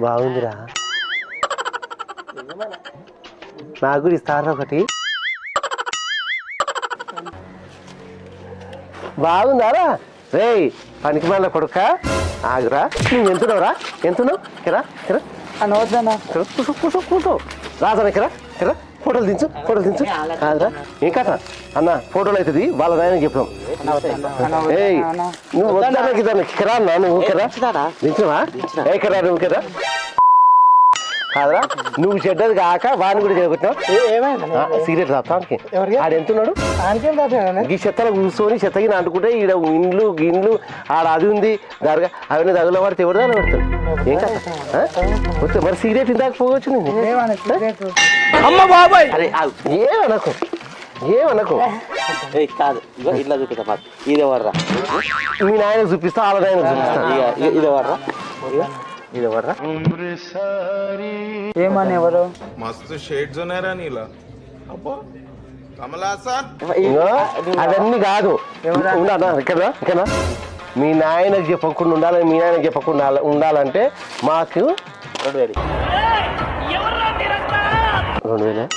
బాగుందిరా, నాకు కూడా ఇస్తారా ఒకటి? బాగుందారా? రే పనికి మళ్ళీ కొడుక ఆగురా. నువ్వు ఎంతున్నావురా? ఎంతున్నావు? కిరా కిరా అనవద్దన్నా. కూర్చో కూర్చో కూర్చో. రాజానా కిరా కిరా. ఫోటోలు దించు, ఫోటోలు దించు. కాదురా ఏం కథ అన్న, ఫోటోలు అవుతుంది వాళ్ళ నాయన చెప్పాం. ఏయ్ నువ్వు వద్దా కిరా అన్నా, నువ్వు కిరా దించువా? ఏ కిరా నువ్వు కిరా. కాదురా నువ్వు చెడ్డది కాక వాడిని కూడా చేయబట్టినావు. సీరియట్ రాస్తానికి ఆడ ఎంతున్నాడు? ఈ చెత్తలో కూర్చొని చెత్తగిన అంటుకుంటే ఈడ ఇండ్లు గిన్లు ఆడ అది ఉంది దర్గా అవన్నీ తగుల పడితే ఎవరు దాని పెడతాడు? ఏం కదా వస్తే మరి సీరియట్ ఇందాక పోవచ్చు నేను. అమ్మ బాబాయ్ అరే ఏమనకు ఏమనకు. కాదు ఇట్లా చూపిస్తా ఇదే వర్రా. మీ నాయనకు చూపిస్తా వాళ్ళ నాయనకు చూపిస్తా. ఇదే వర్రా ఇది వర్రా. ఏమని ఎవరు मस्त शेड्स ఉన్నాయరా నీలా. అబ్బో కమలాసన్ అవన్నీ కాదు. ఇక్కడ ఇక్కడ మీ నాయనకు చెప్పకుండా ఉండాలి, మీ నాయనకు చెప్పకుండా ఉండాలంటే మాకు 2000. 2000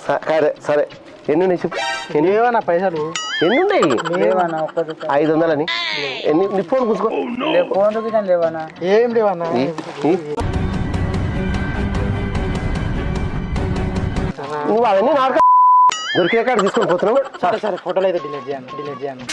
సరే సరే. ఎన్ని ఉన్నాయి చెప్పు? లేవన్నా పైసలు ఎన్ని ఉన్నాయి? లేవన్నా 500 అని. ఎన్ని నీ ఫోన్ కూర్చుకో. ఫోన్ లేవన్నా. ఏం లేవన్నా. నువ్వు అవన్నీ నాకు దొరికే కాడ తీసుకొని పోతున్నావు. సరే సరే ఫోటోలు అయితే డిలీట్ చేయండి.